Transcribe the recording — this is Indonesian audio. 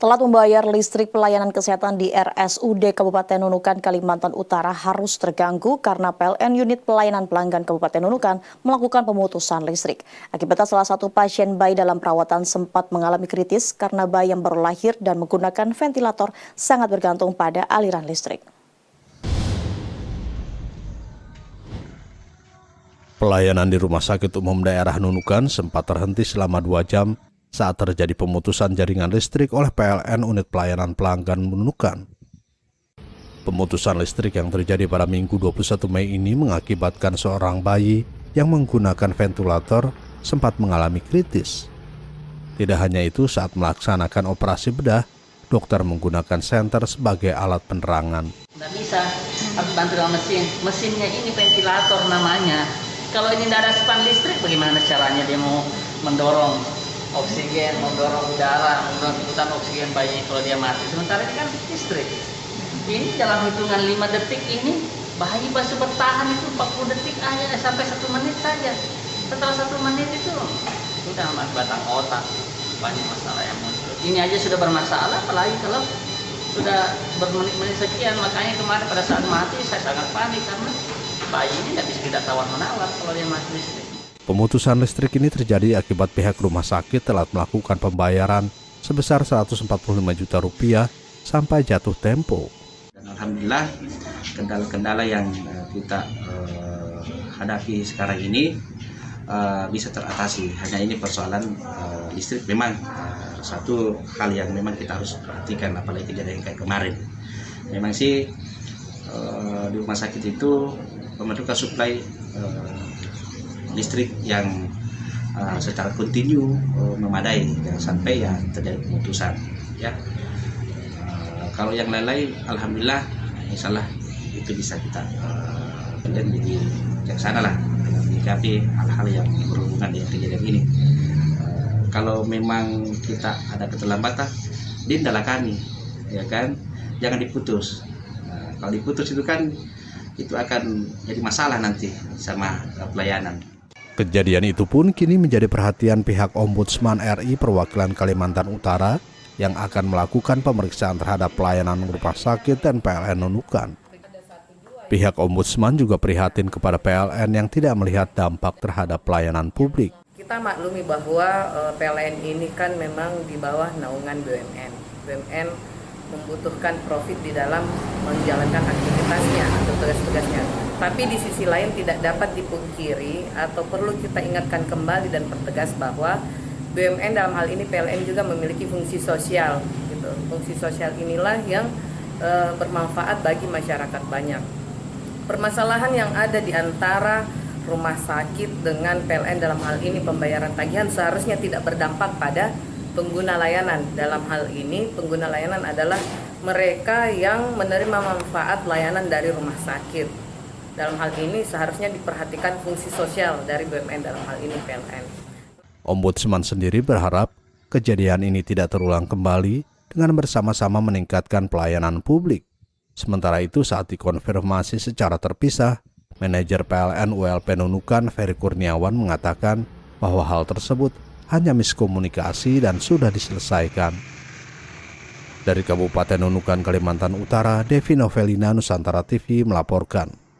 Telat membayar listrik pelayanan kesehatan di RSUD Kabupaten Nunukan, Kalimantan Utara harus terganggu karena PLN unit pelayanan pelanggan Kabupaten Nunukan melakukan pemutusan listrik. Akibatnya salah satu pasien bayi dalam perawatan sempat mengalami kritis karena bayi yang baru lahir dan menggunakan ventilator sangat bergantung pada aliran listrik. Pelayanan di Rumah Sakit Umum Daerah Nunukan sempat terhenti selama 2 jam saat terjadi pemutusan jaringan listrik oleh PLN Unit Pelayanan Pelanggan Nunukan. Pemutusan listrik yang terjadi pada Minggu 21 Mei ini mengakibatkan seorang bayi yang menggunakan ventilator sempat mengalami kritis. Tidak hanya itu, saat melaksanakan operasi bedah, dokter menggunakan senter sebagai alat penerangan. Nggak bisa, harus bantu dengan mesinnya ini ventilator namanya. Kalau ini tidak ada span listrik, bagaimana caranya dia mau mendorong oksigen, mendorong udara, mendorong ikutan oksigen bayi kalau dia mati. Sementara ini kan listrik. Ini dalam hitungan 5 detik ini, bayi masih bertahan itu 40 detik aja, sampai 1 menit saja. Setelah 1 menit itu, sudah batang otak, banyak masalah yang muncul. Ini aja sudah bermasalah, apalagi kalau sudah bermenit-menit sekian. Makanya kemarin pada saat mati, saya sangat panik karena bayi ini tidak bisa kita tawar-menawar kalau dia mati listrik. Pemutusan listrik ini terjadi akibat pihak rumah sakit telah melakukan pembayaran sebesar Rp145 juta sampai jatuh tempo. Dan alhamdulillah kendala-kendala yang kita hadapi sekarang ini bisa teratasi. Hanya ini persoalan listrik memang satu hal yang memang kita harus perhatikan, apalagi kejadian kayak kemarin. Memang sih di rumah sakit itu pembentukan suplai listrik yang secara kontinu memadai, jangan sampai ya terjadi pemutusan. Ya, kalau yang lain-lain, alhamdulillah, insyaallah itu bisa kita dan jadi bijaksana lah menyikapi hal-hal yang berhubungan dengan kejadian ini. Kalau memang kita ada keterlambatan, dindalah kami, ya kan, jangan diputus. Kalau diputus itu kan itu akan jadi masalah nanti sama pelayanan. Kejadian itu pun kini menjadi perhatian pihak Ombudsman RI Perwakilan Kalimantan Utara yang akan melakukan pemeriksaan terhadap pelayanan rumah sakit dan PLN Nunukan. Pihak Ombudsman juga prihatin kepada PLN yang tidak melihat dampak terhadap pelayanan publik. Kita maklumi bahwa PLN ini kan memang di bawah naungan BUMN. BUMN membutuhkan profit di dalam menjalankan aktivitasnya atau tugas-tugasnya. Tapi di sisi lain tidak dapat dipungkiri atau perlu kita ingatkan kembali dan pertegas bahwa BUMN dalam hal ini PLN juga memiliki fungsi sosial. Gitu. Fungsi sosial inilah yang bermanfaat bagi masyarakat banyak. Permasalahan yang ada di antara rumah sakit dengan PLN dalam hal ini pembayaran tagihan seharusnya tidak berdampak pada pengguna layanan. Dalam hal ini pengguna layanan adalah mereka yang menerima manfaat layanan dari rumah sakit. Dalam hal ini seharusnya diperhatikan fungsi sosial dari BUMN, dalam hal ini PLN. Ombudsman sendiri berharap kejadian ini tidak terulang kembali dengan bersama-sama meningkatkan pelayanan publik. Sementara itu saat dikonfirmasi secara terpisah, manajer PLN ULP Nunukan Ferry Kurniawan mengatakan bahwa hal tersebut hanya miskomunikasi dan sudah diselesaikan. Dari Kabupaten Nunukan, Kalimantan Utara, Devi Novelina, Nusantara TV melaporkan.